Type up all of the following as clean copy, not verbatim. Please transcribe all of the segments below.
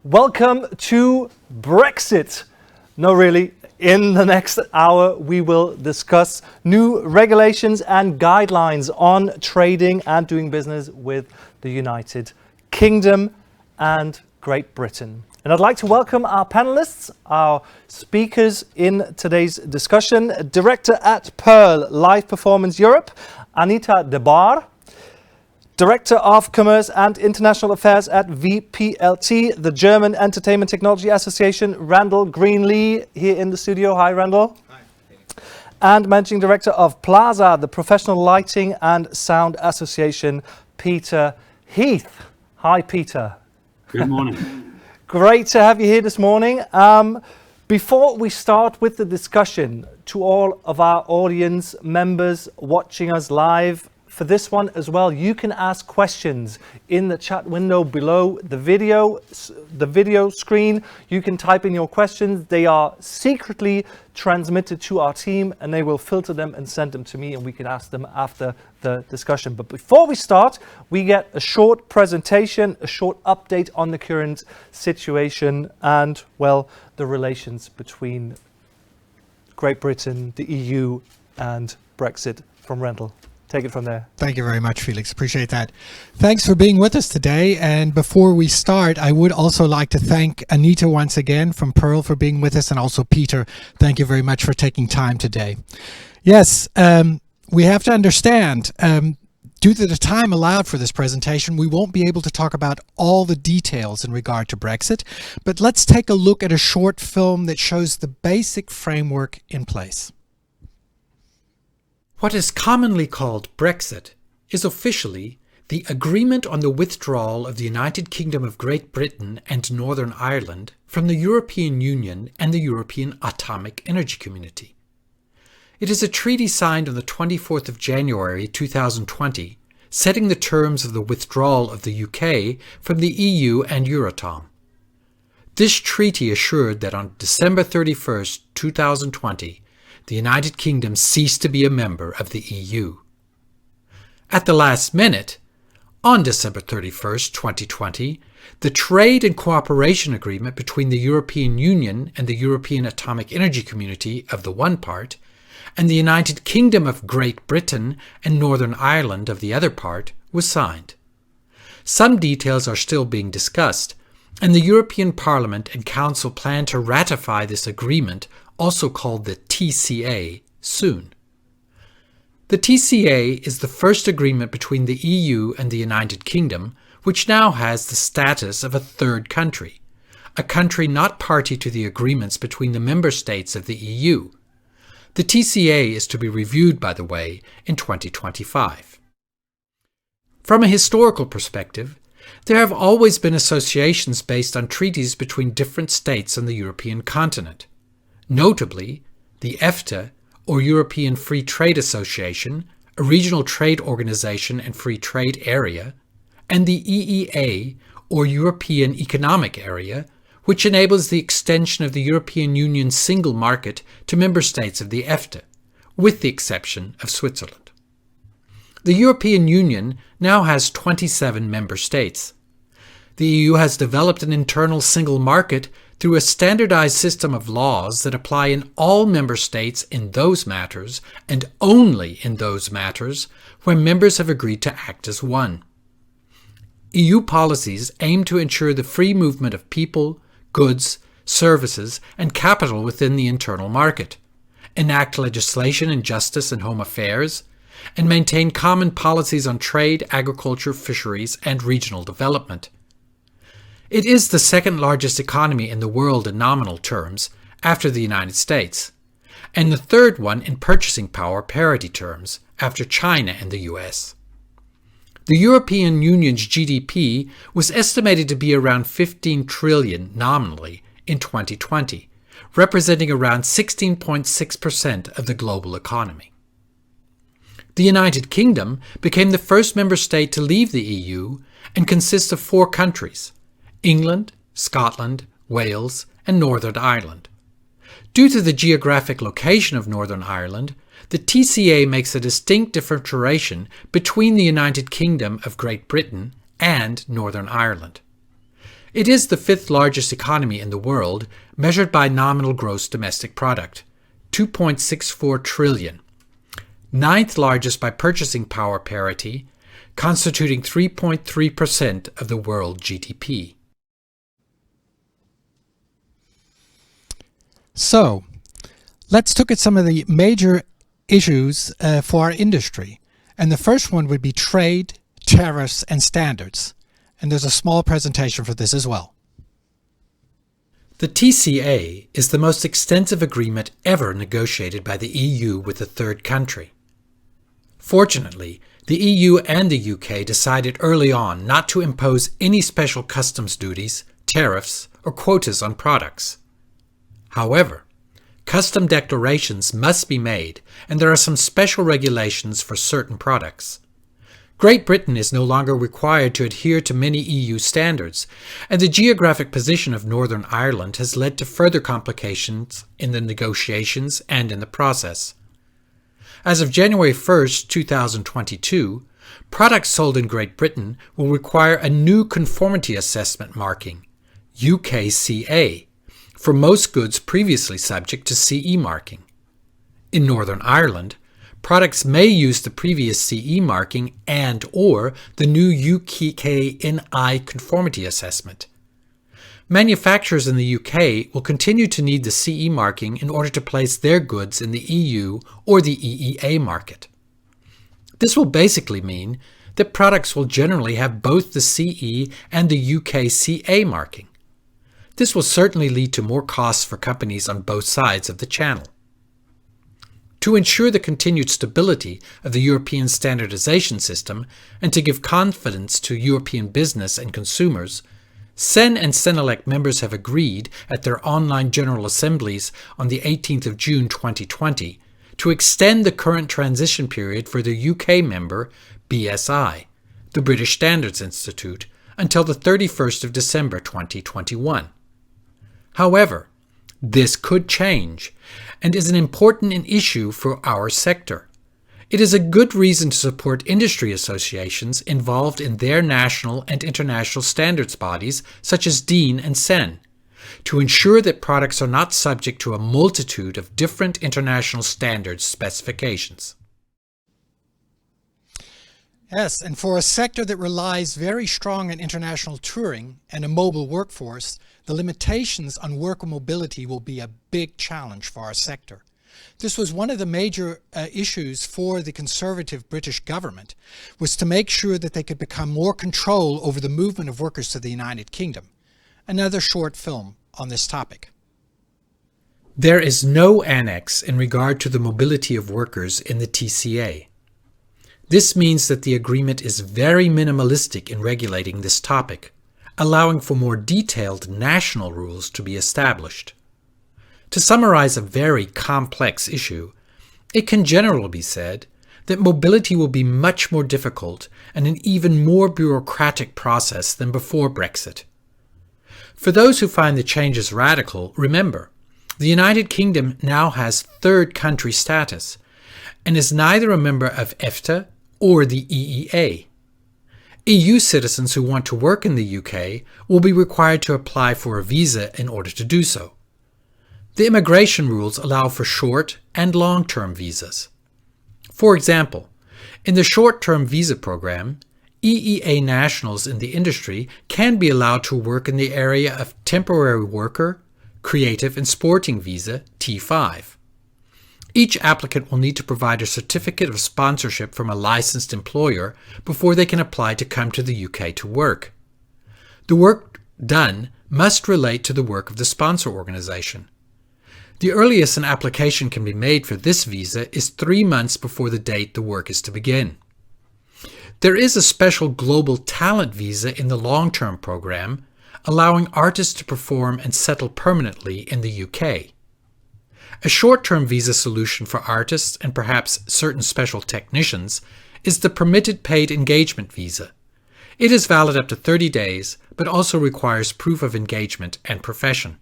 Welcome to Brexit. No, really, in the next hour we will discuss new regulations and guidelines on trading and doing business with the United Kingdom and Great Britain. And I'd like to welcome our panelists, our speakers in today's discussion. Director at Pearl Live Performance Europe, Anita Debaere. Director of Commerce and International Affairs at VPLT, the German Entertainment Technology Association, Randall Greenlee, here in the studio. Hi, Randall. Hi. And Managing Director of PLASA, the Professional Lighting and Sound Association, Peter Heath. Hi, Peter. Good morning. Great to have you here this morning. Before we start with the discussion, to all of our audience members watching us live, for this one as well, you can ask questions in the chat window below the video screen. You can type in your questions. They are secretly transmitted to our team and they will filter them and send them to me and we can ask them after the discussion. But before we start, we get a short presentation, a short update on the current situation and, well, the relations between Great Britain, the EU and Brexit from Randall. Take it from there. Thank you very much, Felix. Appreciate that. Thanks for being with us today. And before we start, I would also like to thank Anita once again from Pearl for being with us, and also Peter. Thank you very much for taking time today. Yes, we have to understand, due to the time allowed for this presentation, we won't be able to talk about all the details in regard to Brexit, but let's take a look at a short film that shows the basic framework in place. What is commonly called Brexit is officially the agreement on the withdrawal of the United Kingdom of Great Britain and Northern Ireland from the European Union and the European Atomic Energy Community. It is a treaty signed on the 24th of January 2020, setting the terms of the withdrawal of the UK from the EU and Euratom. This treaty assured that on December 31st, 2020, the United Kingdom ceased to be a member of the EU. At the last minute, on December 31st, 2020, the Trade and Cooperation Agreement between the European Union and the European Atomic Energy Community of the one part, and the United Kingdom of Great Britain and Northern Ireland of the other part, was signed. Some details are still being discussed, and the European Parliament and Council plan to ratify this agreement, also called the TCA, soon. The TCA is the first agreement between the EU and the United Kingdom, which now has the status of a third country, a country not party to the agreements between the member states of the EU. The TCA is to be reviewed, by the way, in 2025. From a historical perspective, there have always been associations based on treaties between different states on the European continent. Notably, the EFTA, or European Free Trade Association, a regional trade organization and free trade area, and the EEA, or European Economic Area, which enables the extension of the European Union's single market to member states of the EFTA, with the exception of Switzerland. The European Union now has 27 member states. The EU has developed an internal single market through a standardized system of laws that apply in all member states in those matters, and only in those matters where members have agreed to act as one. EU policies aim to ensure the free movement of people, goods, services, and capital within the internal market, enact legislation in justice and home affairs, and maintain common policies on trade, agriculture, fisheries, and regional development. It is the second largest economy in the world in nominal terms, after the United States, and the third one in purchasing power parity terms, after China and the US. The European Union's GDP was estimated to be around 15 trillion nominally in 2020, representing around 16.6% of the global economy. The United Kingdom became the first member state to leave the EU and consists of 4 countries: England, Scotland, Wales, and Northern Ireland. Due to the geographic location of Northern Ireland, the TCA makes a distinct differentiation between the United Kingdom of Great Britain and Northern Ireland. It is the fifth largest economy in the world, measured by nominal gross domestic product, 2.64 trillion. Ninth largest by purchasing power parity, constituting 3.3% of the world GDP. So, let's look at some of the major issues for our industry. And the first one would be trade, tariffs, and standards. And there's a small presentation for this as well. The TCA is the most extensive agreement ever negotiated by the EU with a third country. Fortunately, the EU and the UK decided early on not to impose any special customs duties, tariffs, or quotas on products. However, custom declarations must be made, and there are some special regulations for certain products. Great Britain is no longer required to adhere to many EU standards, and the geographic position of Northern Ireland has led to further complications in the negotiations and in the process. As of January 1, 2022, products sold in Great Britain will require a new conformity assessment marking, UKCA, for most goods previously subject to CE marking. In Northern Ireland, products may use the previous CE marking and/or the new UKNI conformity assessment. Manufacturers in the UK will continue to need the CE marking in order to place their goods in the EU or the EEA market. This will basically mean that products will generally have both the CE and the UKCA marking. This will certainly lead to more costs for companies on both sides of the channel. To ensure the continued stability of the European standardization system and to give confidence to European business and consumers, CEN and CENELEC members have agreed at their online General Assemblies on the 18th of June 2020 to extend the current transition period for the UK member, BSI, the British Standards Institute, until the 31st of December 2021. However, this could change and is an important issue for our sector. It is a good reason to support industry associations involved in their national and international standards bodies such as DEAN and CEN, to ensure that products are not subject to a multitude of different international standards specifications. Yes, and for a sector that relies very strong on international touring and a mobile workforce, the limitations on worker mobility will be a big challenge for our sector. This was one of the major issues for the Conservative British government, was to make sure that they could become more control over the movement of workers to the United Kingdom. Another short film on this topic. There is no annex in regard to the mobility of workers in the TCA. This means that the agreement is very minimalistic in regulating this topic, allowing for more detailed national rules to be established. To summarize a very complex issue, it can generally be said that mobility will be much more difficult and an even more bureaucratic process than before Brexit. For those who find the changes radical, remember, the United Kingdom now has third country status and is neither a member of EFTA or the EEA. EU citizens who want to work in the UK will be required to apply for a visa in order to do so. The immigration rules allow for short and long-term visas. For example, in the short-term visa program, EEA nationals in the industry can be allowed to work in the area of temporary worker, creative and sporting visa T5. Each applicant will need to provide a certificate of sponsorship from a licensed employer before they can apply to come to the UK to work. The work done must relate to the work of the sponsor organization. The earliest an application can be made for this visa is 3 months before the date the work is to begin. There is a special global talent visa in the long-term program, allowing artists to perform and settle permanently in the UK. A short-term visa solution for artists and perhaps certain special technicians is the Permitted Paid Engagement Visa. It is valid up to 30 days, but also requires proof of engagement and profession.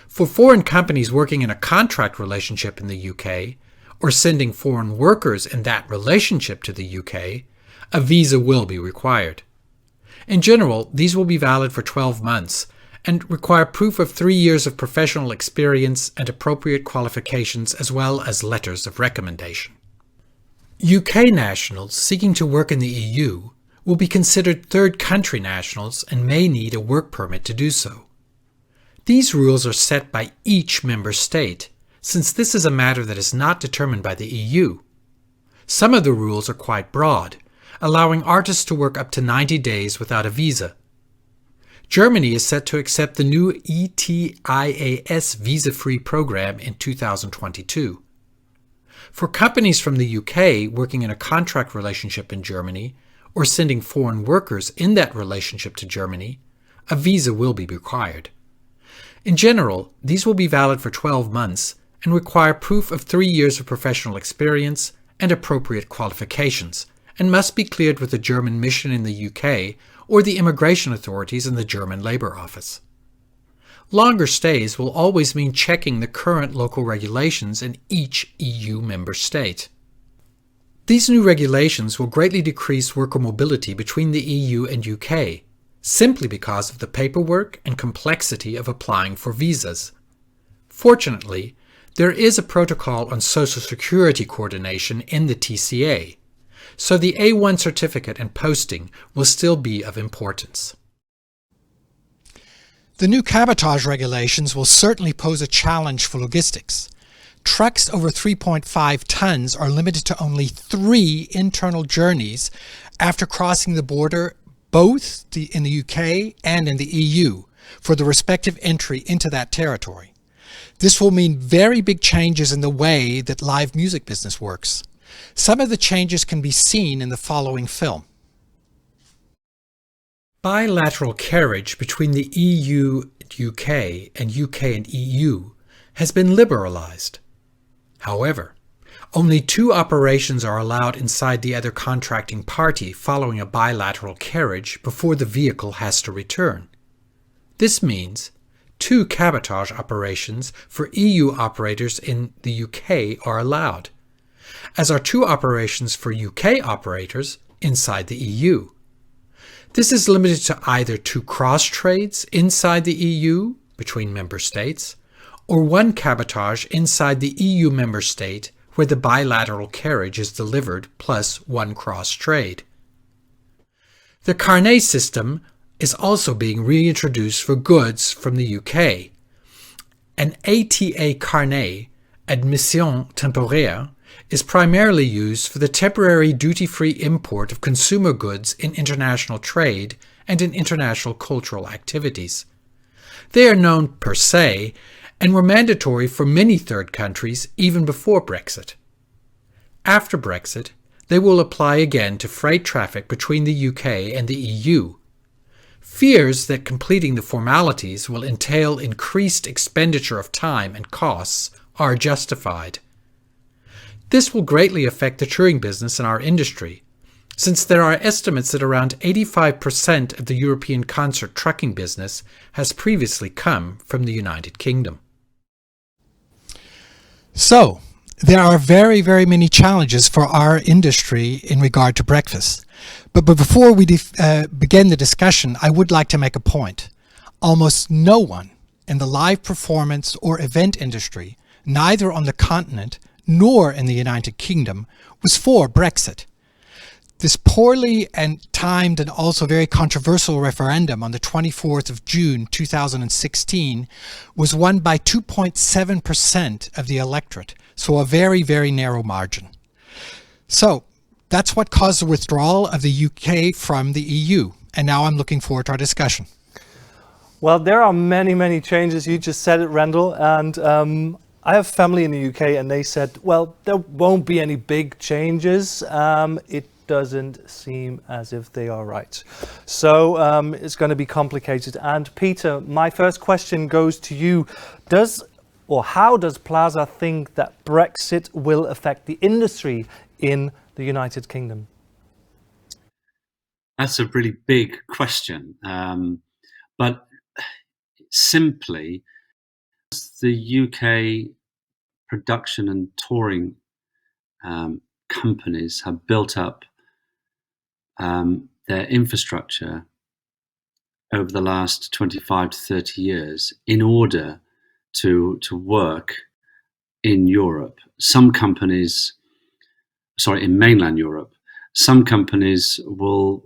For foreign companies working in a contract relationship in the UK, or sending foreign workers in that relationship to the UK, a visa will be required. In general, these will be valid for 12 months and require proof of 3 years of professional experience and appropriate qualifications as well as letters of recommendation. UK nationals seeking to work in the EU will be considered third country nationals and may need a work permit to do so. These rules are set by each member state, since this is a matter that is not determined by the EU. Some of the rules are quite broad, allowing artists to work up to 90 days without a visa. Germany is set to accept the new ETIAS visa-free program in 2022. For companies from the UK working in a contract relationship in Germany, or sending foreign workers in that relationship to Germany, a visa will be required. In general, these will be valid for 12 months and require proof of 3 years of professional experience and appropriate qualifications, and must be cleared with the German mission in the UK or the immigration authorities in the German Labour Office. Longer stays will always mean checking the current local regulations in each EU member state. These new regulations will greatly decrease worker mobility between the EU and UK, simply because of the paperwork and complexity of applying for visas. Fortunately, there is a protocol on social security coordination in the TCA, so the A1 certificate and posting will still be of importance. The new cabotage regulations will certainly pose a challenge for logistics. Trucks over 3.5 tons are limited to only 3 internal journeys after crossing the border both in the UK and in the EU for the respective entry into that territory. This will mean very big changes in the way that live music business works. Some of the changes can be seen in the following film. Bilateral carriage between the EU and UK and UK and EU has been liberalized. However, only 2 operations are allowed inside the other contracting party following a bilateral carriage before the vehicle has to return. This means 2 cabotage operations for EU operators in the UK are allowed, as are 2 operations for UK operators inside the EU. This is limited to either 2 cross trades inside the EU between member states, or 1 cabotage inside the EU member state where the bilateral carriage is delivered plus 1 cross trade. The carnet system is also being reintroduced for goods from the UK. An ATA carnet, admission temporaire, is primarily used for the temporary duty-free import of consumer goods in international trade and in international cultural activities. They are known per se and were mandatory for many third countries even before Brexit. After Brexit, they will apply again to freight traffic between the UK and the EU. Fears that completing the formalities will entail increased expenditure of time and costs are justified. This will greatly affect the touring business in our industry, since there are estimates that around 85% of the European concert trucking business has previously come from the United Kingdom. So, there are very, very many challenges for our industry in regard to breakfast. But before we begin the discussion, I would like to make a point. Almost no one in the live performance or event industry, neither on the continent nor in the United Kingdom, was for Brexit. This poorly and timed and also very controversial referendum on the 24th of June 2016 was won by 2.7% of the electorate, so a very, very narrow margin. So that's what caused the withdrawal of the UK from the EU. And now I'm looking forward to our discussion. Well, there are many, many changes. You just said it, Rendell, and I have family in the UK and they said, well, there won't be any big changes. It doesn't seem as if they are right. So it's going to be complicated. And Peter, my first question goes to you. How does PLASA think that Brexit will affect the industry in the United Kingdom? That's a really big question. But simply, the UK production and touring companies have built up their infrastructure over the last 25 to 30 years in order to work in Europe. Some companies, in mainland Europe, some companies will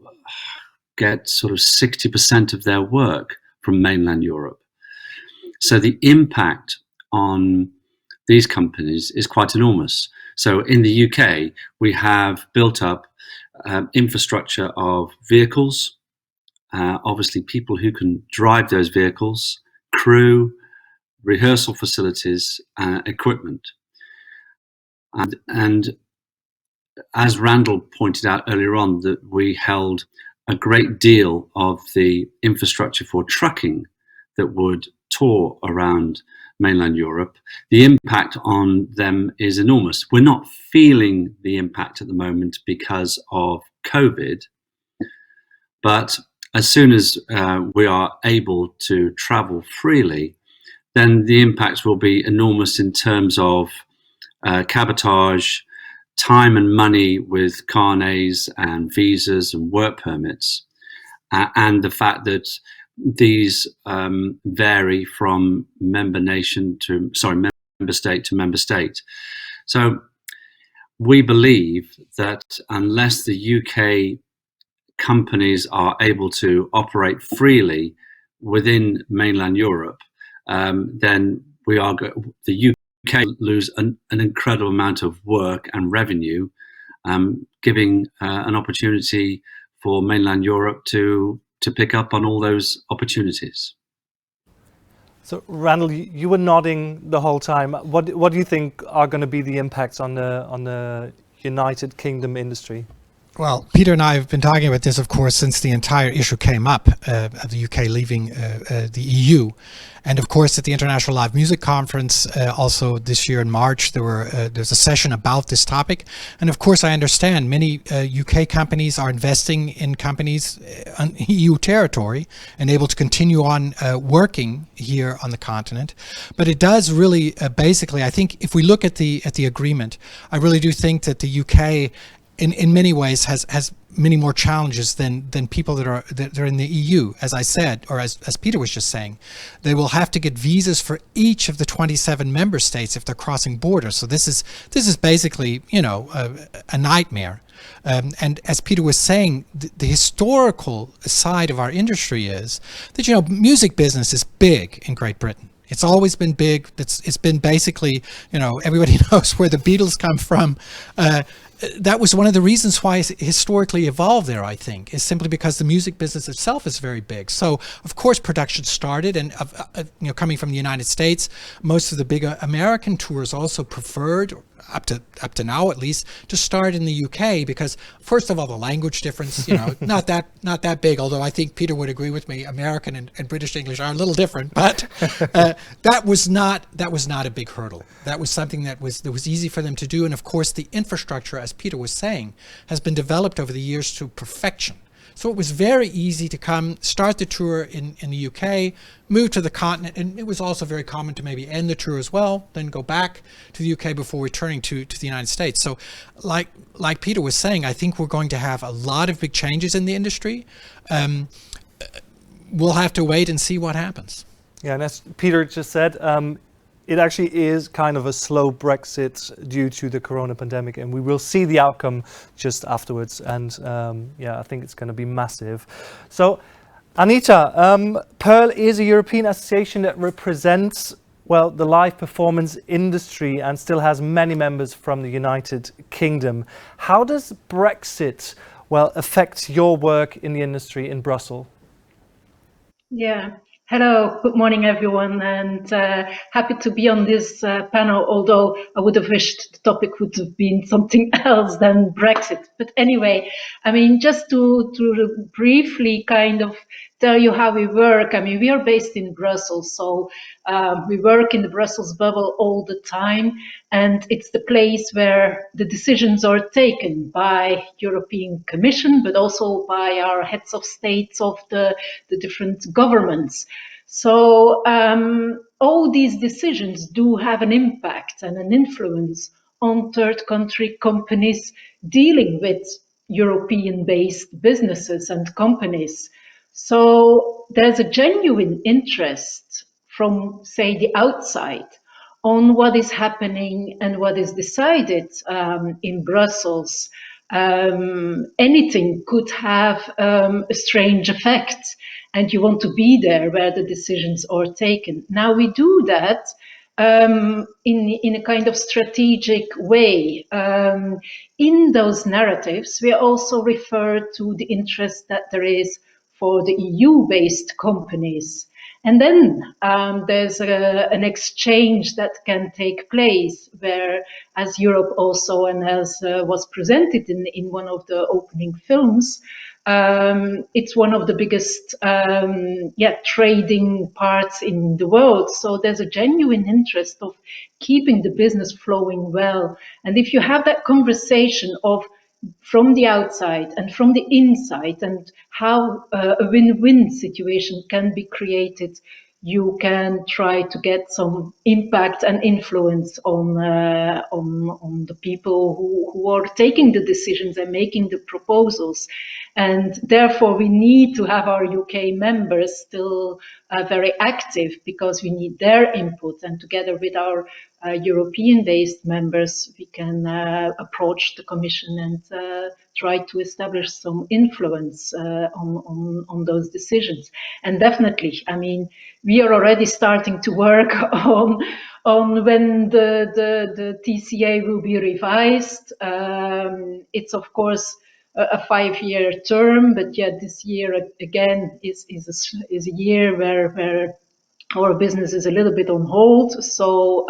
get sort of 60% of their work from mainland Europe. So the impact on these companies is quite enormous. So in the UK, we have built up infrastructure of vehicles, obviously people who can drive those vehicles, crew, rehearsal facilities, equipment. And as Randall pointed out earlier on, that we held a great deal of the infrastructure for trucking that would tour around mainland Europe. The impact on them is enormous. We're not feeling the impact at the moment because of COVID, but as soon as we are able to travel freely, then the impact will be enormous in terms of cabotage, time and money with carnets and visas and work permits, and the fact that these vary from member state to member state. So we believe that unless the UK companies are able to operate freely within mainland Europe, then the UK lose an incredible amount of work and revenue, giving an opportunity for mainland Europe to pick up on all those opportunities. So Randall, you were nodding the whole time. What do you think are going to be the impacts on the United Kingdom industry? Well, Peter and I have been talking about this, of course, since the entire issue came up of the UK leaving the EU. And of course, at the International Live Music Conference, also this year in March, there's a session about this topic. And of course, I understand many UK companies are investing in companies on EU territory and able to continue on working here on the continent. But it does really, basically, I think if we look at the agreement, I really do think that the UK in many ways has many more challenges than people that are in the EU. As I said, or as Peter was just saying, they will have to get visas for each of the 27 member states if they're crossing borders. So this is basically, you know, a nightmare. And as Peter was saying, the historical side of our industry is that, you know, music business is big in Great Britain. It's always been big. It's been basically, you know, everybody knows where the Beatles come from. That was one of the reasons why it historically evolved there, I think, is simply because the music business itself is very big. So, of course, production started, and you know, coming from the United States, most of the big American tours also preferred, up to now at least, to start in the UK because, first of all, the language difference, you know, not that big. Although I think Peter would agree with me, American and British English are a little different. But that was not a big hurdle. That was something that was easy for them to do. And of course, the infrastructure, as Peter was saying, has been developed over the years to perfection. So it was very easy to start the tour in the UK, move to the continent, and it was also very common to maybe end the tour as well, then go back to the UK before returning to the United States. So like Peter was saying, I think we're going to have a lot of big changes in the industry. We'll have to wait and see what happens. Yeah, and as Peter just said, it actually is kind of a slow Brexit due to the corona pandemic, and we will see the outcome just afterwards. And yeah, I think it's going to be massive. So, Anita, Pearl is a European association that represents, well, the live performance industry and still has many members from the United Kingdom. How does Brexit, well, affect your work in the industry in Brussels? Yeah. Hello, good morning everyone, and happy to be on this panel, although I would have wished the topic would have been something else than Brexit. But anyway, I mean, just to briefly kind of tell you how we work. I mean, we are based in Brussels, so we work in the Brussels bubble all the time, and it's the place where the decisions are taken by European Commission, but also by our heads of states of the different governments. So all these decisions do have an impact and an influence on third country companies dealing with European-based businesses and companies. So there's a genuine interest from, say, the outside on what is happening and what is decided in Brussels. Anything could have a strange effect, and you want to be there where the decisions are taken. Now we do that in a kind of strategic way. In those narratives, we also refer to the interest that there is for the EU-based companies. And then there's an exchange that can take place where, as Europe also, and as was presented in one of the opening films, it's one of the biggest trading parts in the world. So there's a genuine interest of keeping the business flowing well. And if you have that conversation of from the outside and from the inside, and how a win-win situation can be created, you can try to get some impact and influence on the people who are taking the decisions and making the proposals. And therefore, we need to have our UK members still very active, because we need their input. And together with our European-based members, we can approach the Commission and try to establish some influence on those decisions. And definitely, I mean, we are already starting to work on when the TCA will be revised. It's of course a 5-year term, but yet this year again is a year where our business is a little bit on hold. So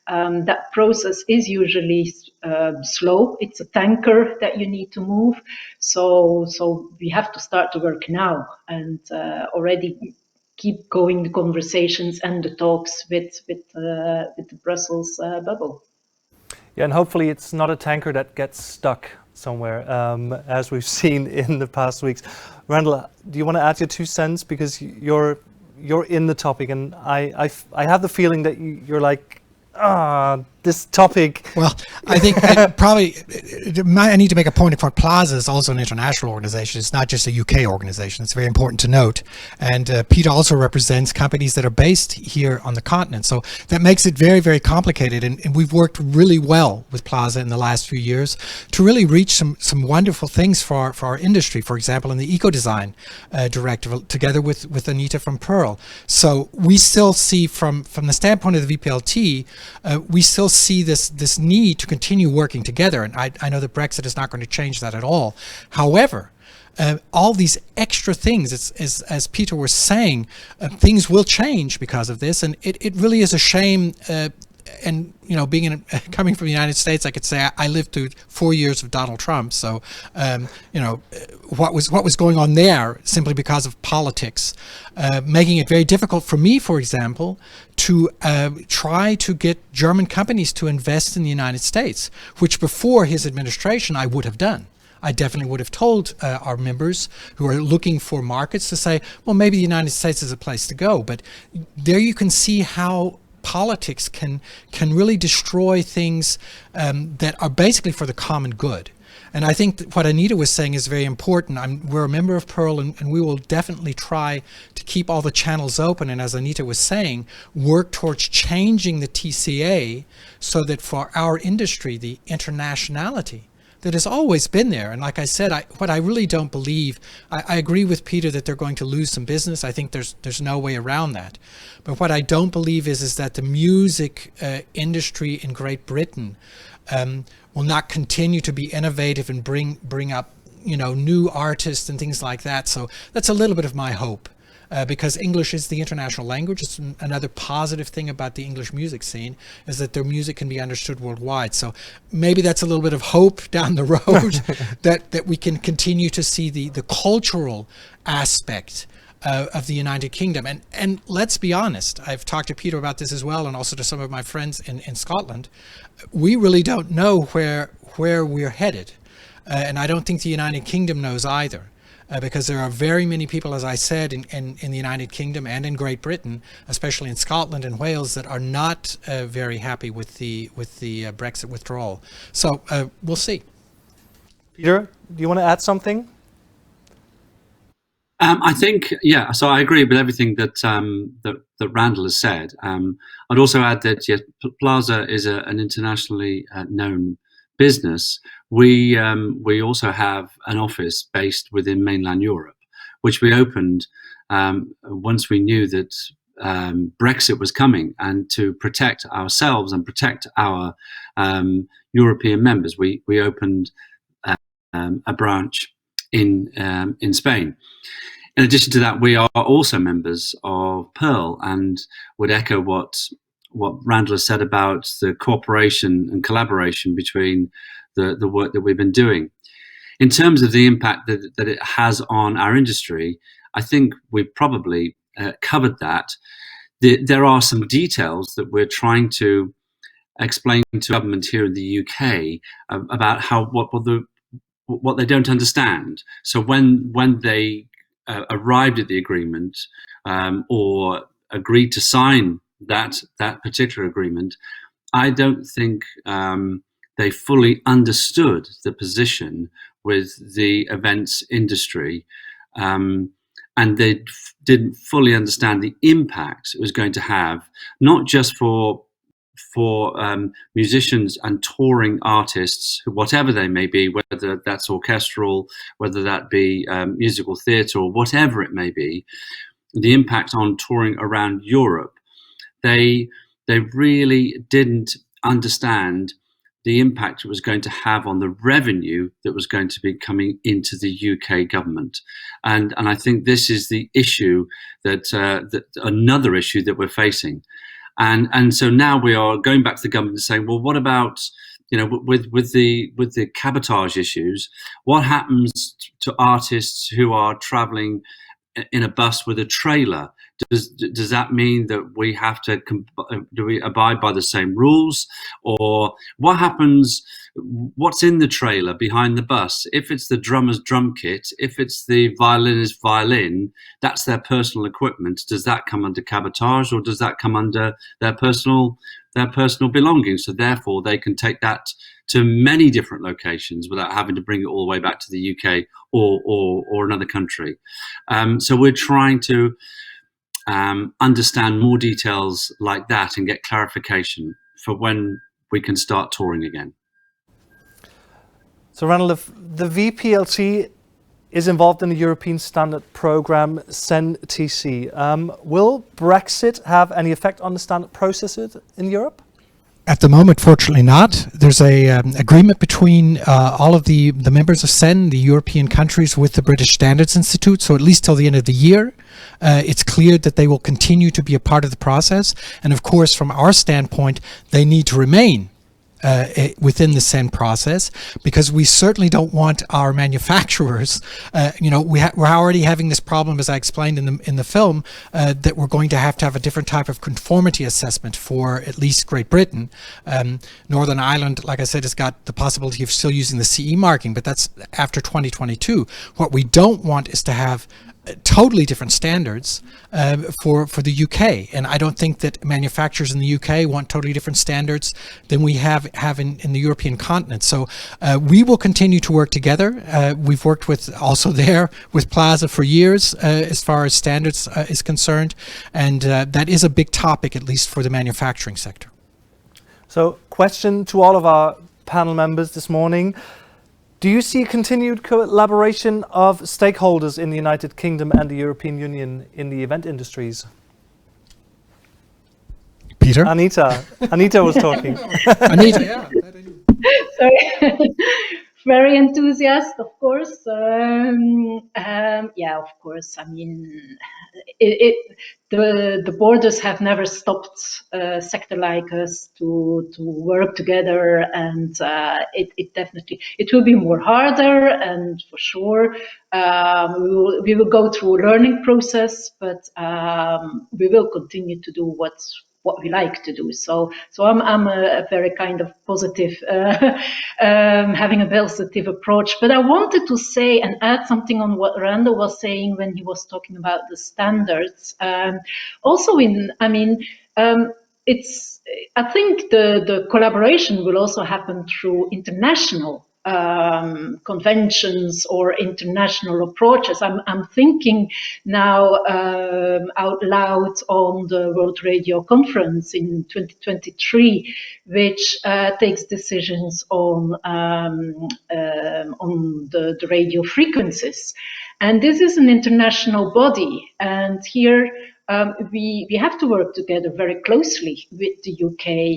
that process is usually slow. It's a tanker that you need to move. So we have to start to work now, and already keep going the conversations and the talks with the Brussels bubble. Yeah, and hopefully it's not a tanker that gets stuck somewhere, as we've seen in the past weeks. Randall, do you want to add your 2 cents, because you're in the topic, and I have the feeling that you're like, this topic. Well, I think I need to make a point for PLASA is also an international organization. It's not just a UK organization. It's very important to note. And Peter also represents companies that are based here on the continent. So that makes it very, very complicated. And we've worked really well with PLASA in the last few years to really reach some wonderful things for our industry. For example, in the eco-design directive, together with Anita from Pearl. So we still see from the standpoint of the VPLT, we still see this need to continue working together, and I know that Brexit is not going to change that at all. However, all these extra things, as Peter was saying, things will change because of this, and it really is a shame. And you know, coming from the United States, I could say I lived through 4 years of Donald Trump. So you know, what was going on there simply because of politics, making it very difficult for me, for example, to try to get German companies to invest in the United States, which before his administration I would have done. I definitely would have told our members who are looking for markets to say, well, maybe the United States is a place to go. But there you can see how politics can really destroy things that are basically for the common good. And I think that what Anita was saying is very important. We're a member of Pearl, and we will definitely try to keep all the channels open. And as Anita was saying, work towards changing the TCA so that for our industry, the internationality that has always been there. And like I said, what I really don't believe, I agree with Peter that they're going to lose some business. I think there's no way around that. But what I don't believe is that the music industry in Great Britain will not continue to be innovative and bring up, you know, new artists and things like that. So that's a little bit of my hope. Because English is the international language. It's another positive thing about the English music scene is that their music can be understood worldwide. So maybe that's a little bit of hope down the road that we can continue to see the cultural aspect of the United Kingdom. And let's be honest, I've talked to Peter about this as well, and also to some of my friends in Scotland. We really don't know where we're headed. And I don't think the United Kingdom knows either. Because there are very many people, as I said, in the United Kingdom and in Great Britain, especially in Scotland and Wales, that are not very happy with the Brexit withdrawal. So we'll see. Peter, do you want to add something? I think, yeah. So I agree with everything that that Randall has said. I'd also add that yes, PLASA is an internationally known business. We also have an office based within mainland Europe, which we opened once we knew that Brexit was coming, and to protect ourselves and protect our European members, we opened a branch in Spain. In addition to that, we are also members of Pearl, and would echo what Randall has said about the cooperation and collaboration between the work that we've been doing. In terms of the impact that it has on our industry, I think we've probably covered that. There are some details that we're trying to explain to government here in the UK about what they don't understand. So when they arrived at the agreement or agreed to sign that particular agreement, I don't think they fully understood the position with the events industry, and they didn't fully understand the impact it was going to have, not just for musicians and touring artists, whatever they may be, whether that's orchestral, whether that be musical theatre, or whatever it may be, the impact on touring around Europe. They really didn't understand the impact it was going to have on the revenue that was going to be coming into the UK government, and I think this is the issue that another issue that we're facing. And so now we are going back to the government and saying, well, what about, with the cabotage issues? What happens to artists who are travelling in a bus with a trailer? Does that mean that we have to do we abide by the same rules, or what happens? What's in the trailer behind the bus? If it's the drummer's drum kit, if it's the violinist's violin, that's their personal equipment. Does that come under cabotage, or does that come under their personal belongings? So therefore, they can take that to many different locations without having to bring it all the way back to the UK or another country. So we're trying to understand more details like that and get clarification for when we can start touring again. So Randall, if the VPLT is involved in the European standard program CEN-TC, will Brexit have any effect on the standard processes in Europe? At the moment, fortunately not. There's a agreement between all of the members of CEN, the European countries, with the British Standards Institute. So at least till the end of the year, it's clear that they will continue to be a part of the process. And of course, from our standpoint, they need to remain within the CEN process, because we certainly don't want our manufacturers, we're already having this problem, as I explained in the film, that we're going to have a different type of conformity assessment for at least Great Britain. Northern Ireland, like I said, has got the possibility of still using the CE marking, but that's after 2022. What we don't want is to have totally different standards for the UK, and I don't think that manufacturers in the UK want totally different standards than we have in the European continent. So we will continue to work together. We've worked with PLASA for years as far as standards is concerned, and that is a big topic, at least for the manufacturing sector. So, question to all of our panel members this morning. Do you see continued collaboration of stakeholders in the United Kingdom and the European Union in the event industries? Peter? Anita was talking. Anita, yeah. Sorry. Very enthusiastic, of course. Yeah, of course. I mean, the borders have never stopped a sector like us to work together, and it definitely will be more harder, and for sure we will go through a learning process, but we will continue to do what we like to do. So I'm a very kind of positive, having a positive approach. But I wanted to say and add something on what Randall was saying when he was talking about the standards. Also, I think the collaboration will also happen through international conventions or international approaches. I'm thinking now out loud on the World Radio Conference in 2023, which takes decisions on the radio frequencies. And this is an international body, and here we have to work together very closely with the UK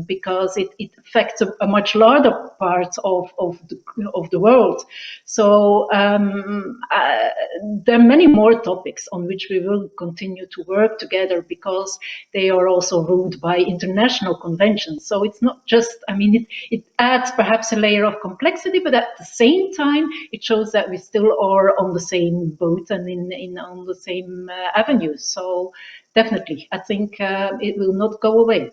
because it affects a much larger part of the world. So there are many more topics on which we will continue to work together because they are also ruled by international conventions. So it's not just, it adds perhaps a layer of complexity, but at the same time, it shows that we still are on the same boat and on the same avenue. So definitely, I think it will not go away.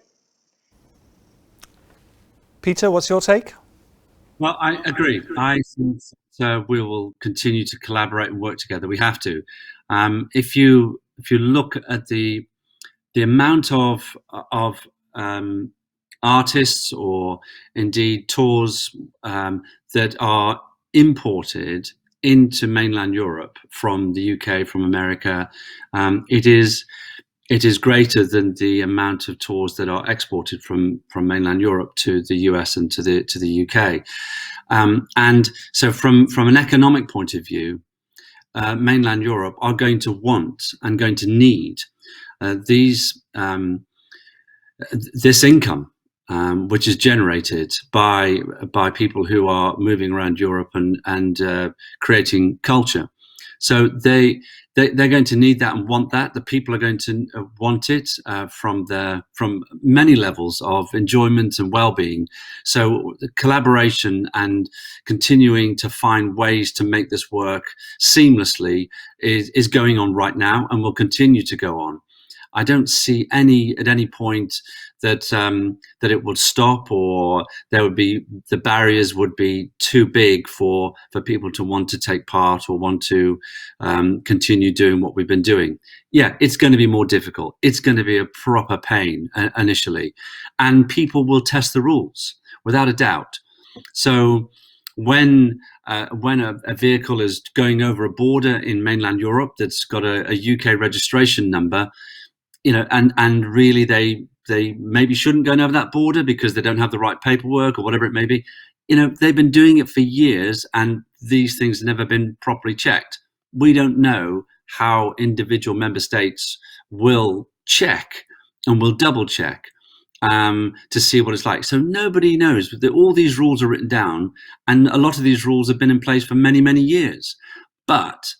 Peter, what's your take? Well, I agree. I think we will continue to collaborate and work together. We have to. If you look at the amount of artists or indeed tours that are imported into mainland Europe from the UK, from America, it is greater than the amount of tours that are exported from mainland Europe to the US and to the UK. And so from an economic point of view, mainland Europe are going to want and going to need this income, which is generated by people who are moving around Europe and creating culture. So they're going to need that and want that. The people are going to want it from many levels of enjoyment and well-being. So the collaboration and continuing to find ways to make this work seamlessly is going on right now and will continue to go on. I don't see at any point that it would stop, or the barriers would be too big for people to want to take part or want to continue doing what we've been doing. Yeah, it's going to be more difficult. It's going to be a proper pain initially, and people will test the rules without a doubt. So when a vehicle is going over a border in mainland Europe that's got a UK registration number, and really they maybe shouldn't go over that border because they don't have the right paperwork or whatever it may be. They've been doing it for years and these things have never been properly checked. We don't know how individual member states will check and will double check to see what it's like. So nobody knows. All these rules are written down, and a lot of these rules have been in place for many, many years. But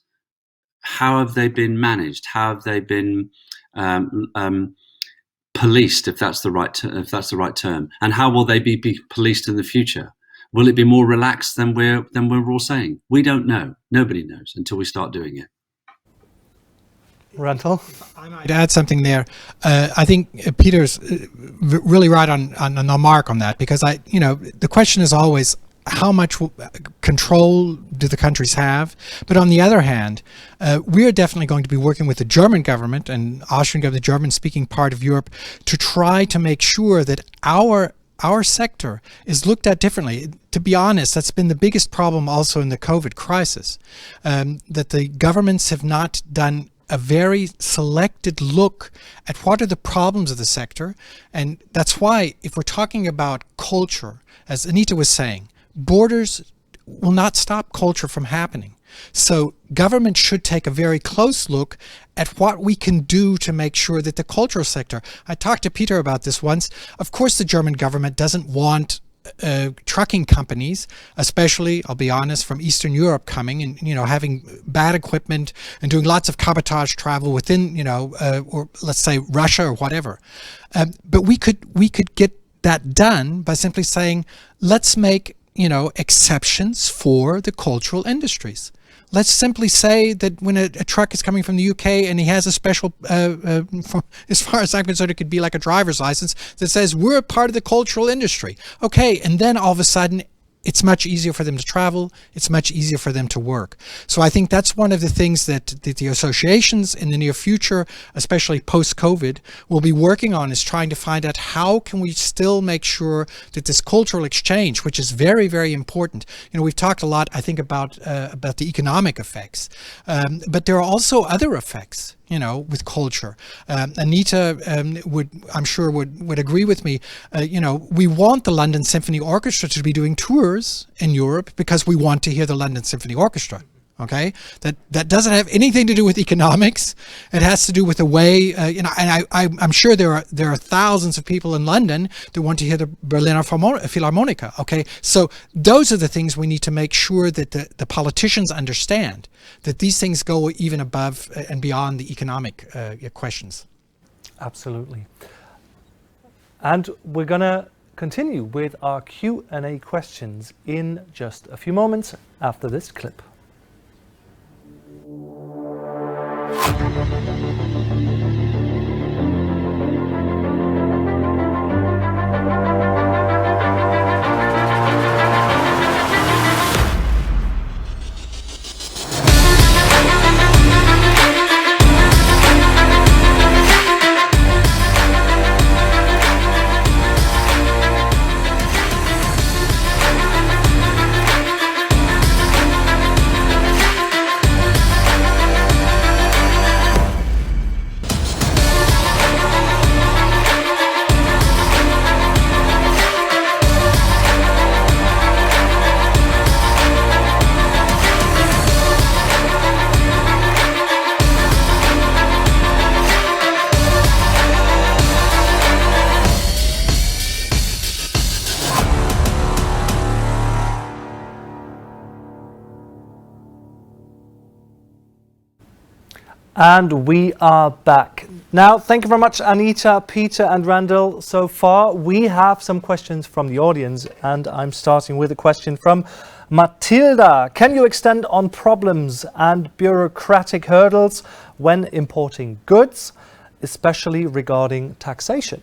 how have they been managed? How have they been policed, if that's the right term, and how will they be policed in the future? Will it be more relaxed than we're all saying? We don't know. Nobody knows until we start doing it. Randall? I might add something there. I think Peter's really right on the mark on that, because the question is always, how much control do the countries have? But on the other hand, we're definitely going to be working with the German government and Austrian government, the German-speaking part of Europe, to try to make sure that our sector is looked at differently. To be honest, that's been the biggest problem also in the COVID crisis, that the governments have not done a very selected look at what are the problems of the sector. And that's why, if we're talking about culture, as Anita was saying, borders will not stop culture from happening. So government should take a very close look at what we can do to make sure that the cultural sector, I talked to Peter about this once, of course the German government doesn't want trucking companies, especially, I'll be honest, from Eastern Europe coming and, having bad equipment and doing lots of cabotage travel within, or let's say Russia or whatever. But we could get that done by simply saying, let's make exceptions for the cultural industries. Let's simply say that when a truck is coming from the UK and he has a special, as far as I'm concerned, it could be like a driver's license that says we're a part of the cultural industry. Okay, and then all of a sudden, it's much easier for them to travel. It's much easier for them to work. So I think that's one of the things that the associations in the near future, especially post-COVID, will be working on, is trying to find out how can we still make sure that this cultural exchange, which is very, very important. We've talked a lot, I think, about the economic effects, but there are also other effects, with culture. Anita I'm sure would agree with me. We want the London Symphony Orchestra to be doing tours in Europe because we want to hear the London Symphony Orchestra. Okay, that doesn't have anything to do with economics. It has to do with the way, and I'm sure there are thousands of people in London that want to hear the Berliner Philharmonica. Okay, so those are the things we need to make sure that the politicians understand, that these things go even above and beyond the economic questions. Absolutely. And we're going to continue with our Q&A questions in just a few moments after this clip. And we are back. Now, thank you very much, Anita, Peter and Randall. So far, we have some questions from the audience, and I'm starting with a question from Matilda. Can you extend on problems and bureaucratic hurdles when importing goods, especially regarding taxation?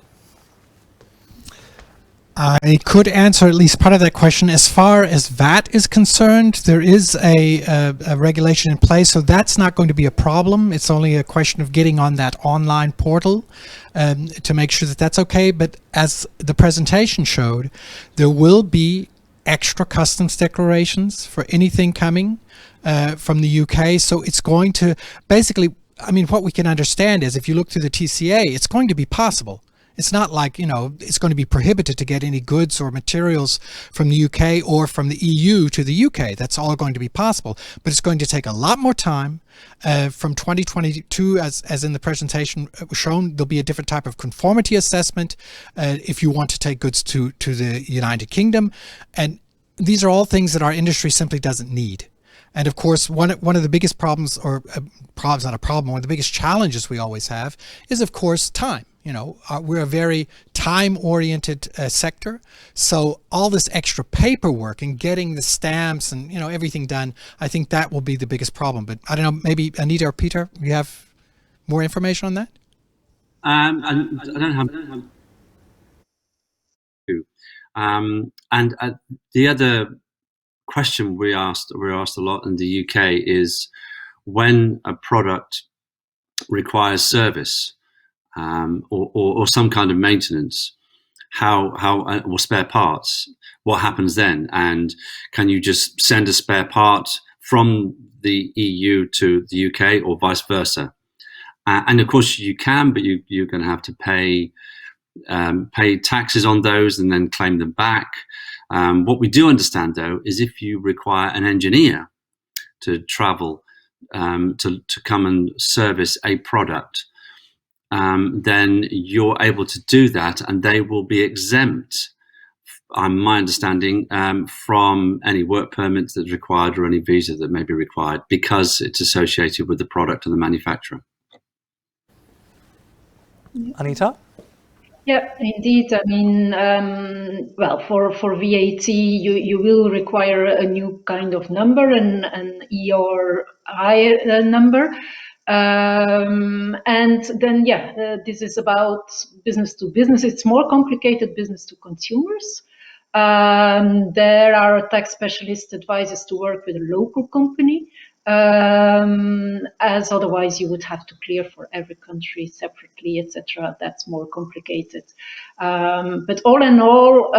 I could answer at least part of that question. As far as VAT is concerned, there is a regulation in place, so that's not going to be a problem. It's only a question of getting on that online portal to make sure that that's okay. But as the presentation showed, there will be extra customs declarations for anything coming from the UK. So it's going to basically, what we can understand is if you look through the TCA, it's going to be possible. It's not like, it's going to be prohibited to get any goods or materials from the UK or from the EU to the UK. That's all going to be possible. But it's going to take a lot more time. From 2022, as in the presentation shown, there'll be a different type of conformity assessment if you want to take goods to the United Kingdom. And these are all things that our industry simply doesn't need. And of course, one of the biggest problems, or problems, not a problem, one of the biggest challenges we always have is, of course, time. We're a very time-oriented sector, so all this extra paperwork and getting the stamps and everything done, I think that will be the biggest problem. But I don't know, maybe Anita or Peter, you have more information on that? I don't have. And the other question we're asked a lot in the UK is when a product requires service. Or some kind of maintenance, or spare parts, what happens then? And can you just send a spare part from the EU to the UK or vice versa? And of course you can, but you're going to have to pay taxes on those and then claim them back. What we do understand, though, is if you require an engineer to travel to come and service a product, then you're able to do that, and they will be exempt, my understanding, from any work permits that's required or any visa that may be required, because it's associated with the product and the manufacturer. Anita? Yeah, indeed. Well, for VAT, you will require a new kind of number, an ERI number. And then, this is about business to business. It's more complicated business to consumers. There are tax specialist advisors to work with a local company, as otherwise you would have to clear for every country separately, etc. That's more complicated. But all in all,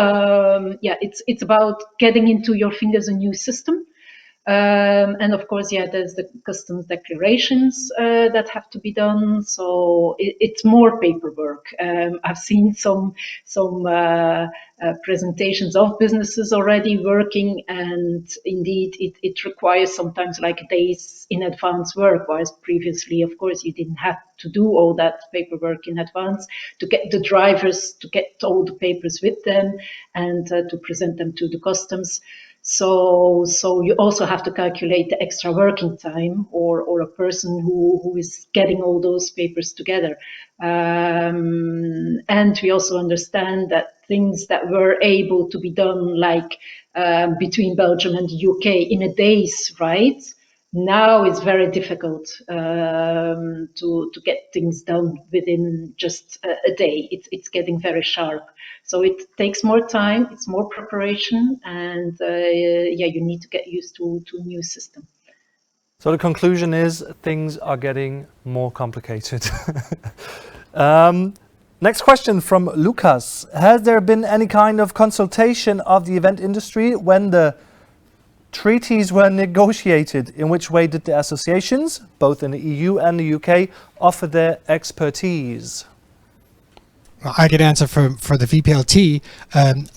it's about getting into your fingers a new system. And of course, there's the customs declarations that have to be done. So it's more paperwork. I've seen some presentations of businesses already working, and indeed, it requires sometimes like days in advance work, whereas previously, of course, you didn't have to do all that paperwork in advance to get the drivers to get all the papers with them and to present them to the customs. So you also have to calculate the extra working time or a person who is getting all those papers together. And we also understand that things that were able to be done like between Belgium and the UK in a day's ride, now it's very difficult to get things done within just a day. It's getting very sharp. So it takes more time, it's more preparation, and you need to get used to a new system. So the conclusion is things are getting more complicated. Next question from Lucas. Has there been any kind of consultation of the event industry when the treaties were negotiated? In which way did the associations, both in the EU and the UK, offer their expertise? I could answer for the VPLT.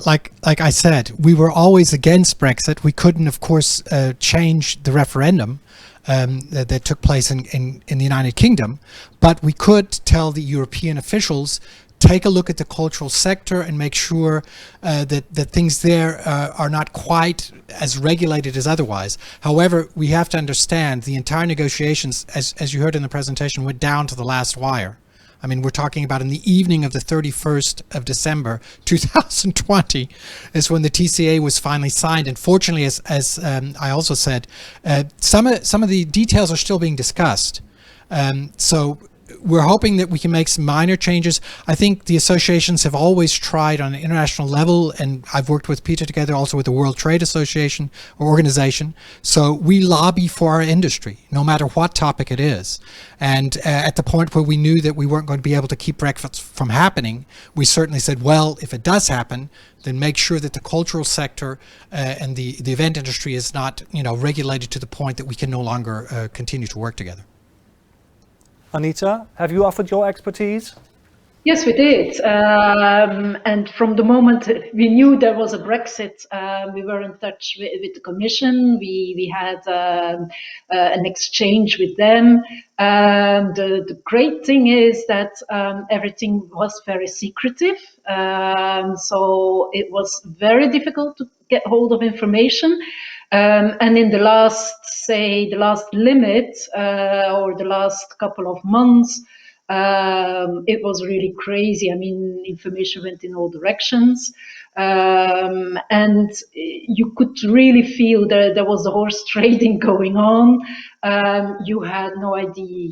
Like I said, we were always against Brexit. We couldn't, of course, change the referendum that took place in the United Kingdom, but we could tell the European officials, take a look at the cultural sector and make sure that things there are not quite as regulated as otherwise. However, we have to understand the entire negotiations, as you heard in the presentation, went down to the last wire. I mean, we're talking about in the evening of the 31st of December 2020 is when the TCA was finally signed. And fortunately, as I also said, some of the details are still being discussed. So we're hoping that we can make some minor changes. I think the associations have always tried on an international level, and I've worked with Peter together also with the World Trade Association or organization. So we lobby for our industry, no matter what topic it is. And at the point where we knew that we weren't going to be able to keep Brexit from happening, we certainly said, well, if it does happen, then make sure that the cultural sector and the event industry is not, regulated to the point that we can no longer continue to work together. Anita, have you offered your expertise? Yes, we did. And from the moment we knew there was a Brexit, we were in touch with the Commission. We had an exchange with them. The great thing is that everything was very secretive. So it was very difficult to get hold of information. And in the last limit or the last couple of months, it was really crazy. I mean, information went in all directions. And you could really feel there was a horse trading going on. You had no idea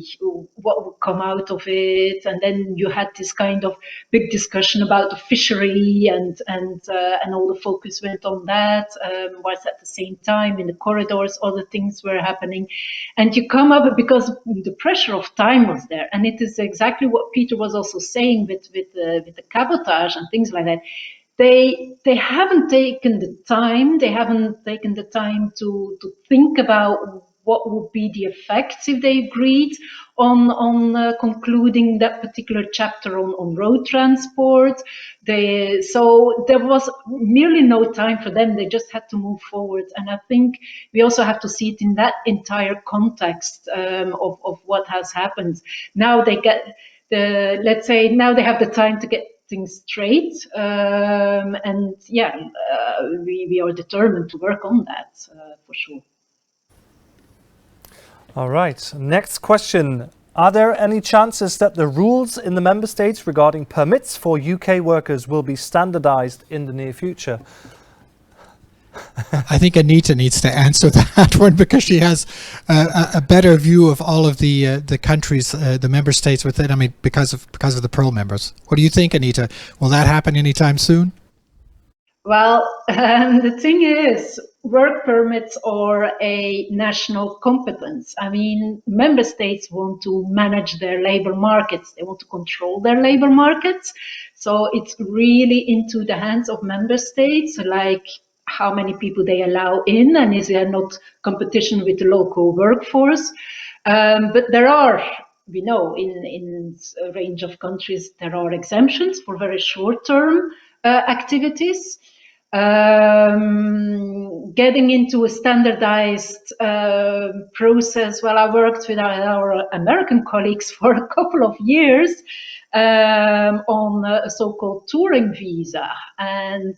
what would come out of it. And then you had this kind of big discussion about the fishery and all the focus went on that. Whilst at the same time in the corridors, other things were happening. And you come up because the pressure of time was there. And it is exactly what Peter was also saying with the cabotage and things like that. They haven't taken the time. They haven't taken the time to think about what would be the effects if they agreed on concluding that particular chapter on road transport. So there was nearly no time for them. They just had to move forward. And I think we also have to see it in that entire context of what has happened. Now they get now they have the time to get things straight, and we are determined to work on that for sure. All right, next question. Are there any chances that the rules in the member states regarding permits for UK workers will be standardized in the near future? I think Anita needs to answer that one because she has a better view of all of the countries, the member states within. I mean, because of the Pearl members. What do you think, Anita? Will that happen anytime soon? Well, the thing is, work permits are a national competence. I mean, member states want to manage their labor markets. They want to control their labor markets. So it's really into the hands of member states, like how many people they allow in, and is there not competition with the local workforce? But there are, we know, in a range of countries, there are exemptions for very short-term activities. Getting into a standardized process. Well, I worked with our American colleagues for a couple of years on a so-called touring visa, and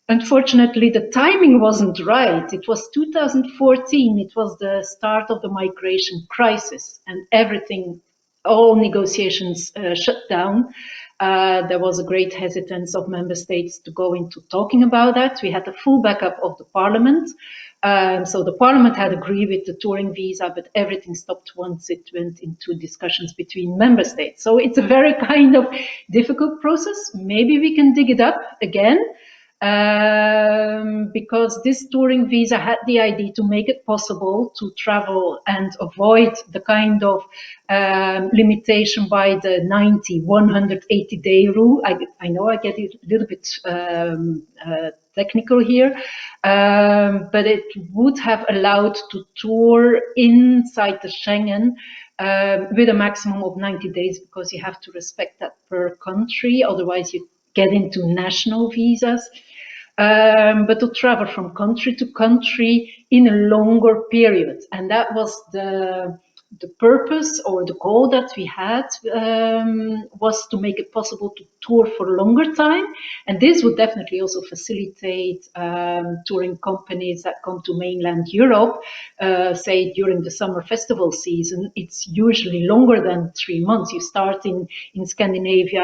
unfortunately, the timing wasn't right. It was 2014. It was the start of the migration crisis, and everything, all negotiations shut down. There was a great hesitance of member states to go into talking about that. We had the full backup of the parliament. So the parliament had agreed with the touring visa, but everything stopped once it went into discussions between member states. So it's a very kind of difficult process. Maybe we can dig it up again. Because this touring visa had the idea to make it possible to travel and avoid the kind of limitation by the 90, 180-day rule. I know I get a little bit technical here, but it would have allowed to tour inside the Schengen with a maximum of 90 days, because you have to respect that per country, otherwise you get into national visas. But to travel from country to country in a longer period. And that was the purpose or the goal that we had, was to make it possible to tour for a longer time. And this would definitely also facilitate touring companies that come to mainland Europe, say during the summer festival season. It's usually longer than 3 months. You start in Scandinavia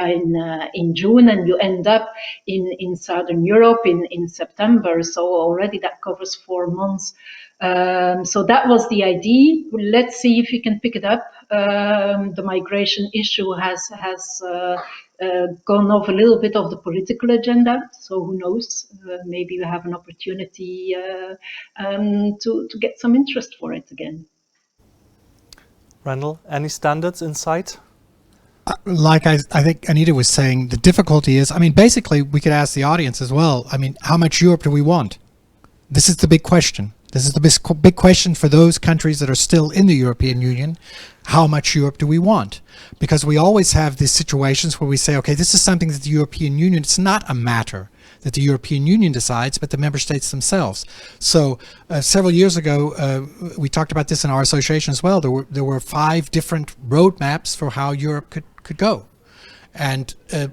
in June, and you end up in Southern Europe in September. So already that covers 4 months. So that was the idea. Let's see if we can pick it up. The migration issue has gone off a little bit of the political agenda. So who knows? Maybe we have an opportunity to get some interest for it again. Randall, any standards in sight? Like I think Anita was saying, the difficulty is, I mean, basically we could ask the audience as well. I mean, how much Europe do we want? This is the big question. This is the big question for those countries that are still in the European Union. How much Europe do we want? Because we always have these situations where we say, okay, this is something that the European Union, it's not a matter that the European Union decides, but the member states themselves. So several years ago, we talked about this in our association as well. There were 5 different roadmaps for how Europe could go. And a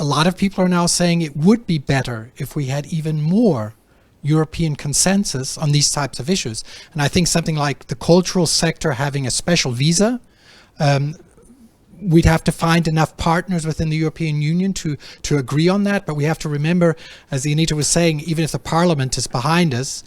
lot of people are now saying it would be better if we had even more European consensus on these types of issues. And I think something like the cultural sector having a special visa, we'd have to find enough partners within the European Union to agree on that. But we have to remember, as Anita was saying, even if the Parliament is behind us,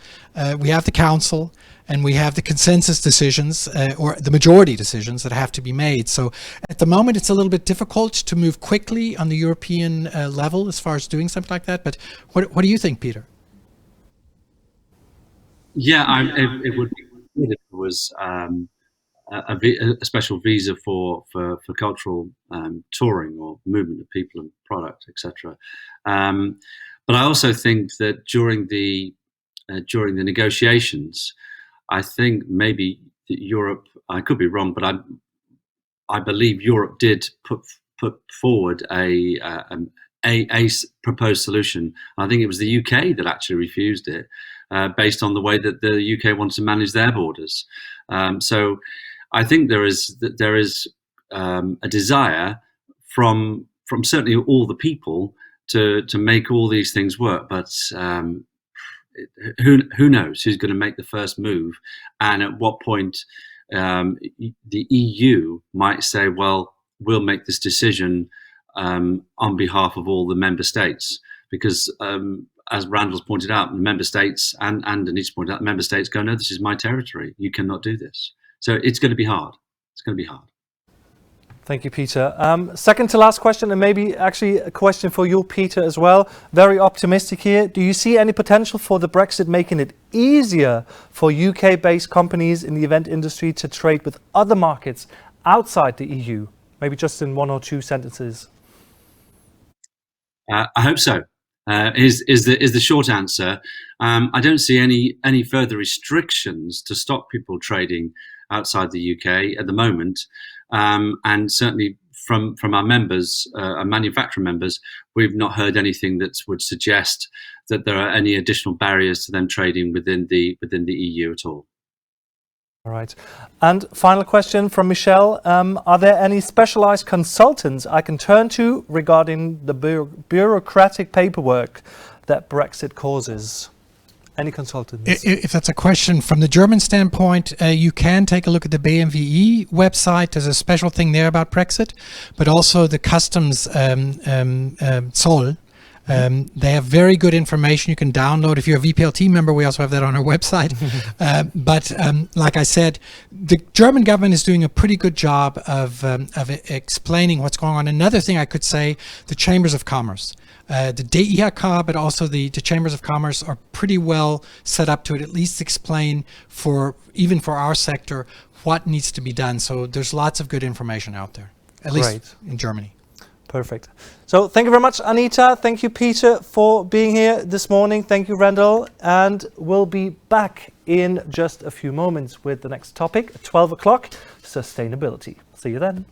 we have the Council and we have the consensus decisions or the majority decisions that have to be made. So at the moment, it's a little bit difficult to move quickly on the European level as far as doing something like that. But what do you think, Peter? Yeah, it would be good if there was a special visa for cultural touring or movement of people and product, etc. But I also think that during the negotiations, I think maybe Europe, I could be wrong, but I believe Europe did put forward a proposed solution. I think it was the UK that actually refused it, based on the way that the UK wants to manage their borders. So I think there is a desire from certainly all the people to make all these things work, but who knows who's going to make the first move, and at what point the EU might say, well, we'll make this decision on behalf of all the member states, because as Randall's pointed out, the member states and Anita's pointed out, the member states go, no, this is my territory. You cannot do this. So it's going to be hard. It's going to be hard. Thank you, Peter. Second to last question, and maybe actually a question for you, Peter, as well. Very optimistic here. Do you see any potential for the Brexit making it easier for UK-based companies in the event industry to trade with other markets outside the EU? Maybe just in 1 or 2 sentences. I hope so. Is the short answer. I don't see any further restrictions to stop people trading outside the UK at the moment. And certainly from our members, our manufacturer members, we've not heard anything that would suggest that there are any additional barriers to them trading within the EU at all. All right. And final question from Michelle. Are there any specialized consultants I can turn to regarding the bureaucratic paperwork that Brexit causes? Any consultants? If that's a question from the German standpoint, you can take a look at the BMWE website. There's a special thing there about Brexit, but also the customs Zoll. They have very good information you can download. If you're a VPLT member, we also have that on our website. But like I said, the German government is doing a pretty good job of explaining what's going on. Another thing I could say, the chambers of commerce. The DIHK, but also the chambers of commerce are pretty well set up to at least explain even for our sector what needs to be done. So there's lots of good information out there, at least in Germany. Perfect. So thank you very much, Anita. Thank you, Peter, for being here this morning. Thank you, Randall. And we'll be back in just a few moments with the next topic at 12 o'clock, sustainability. See you then.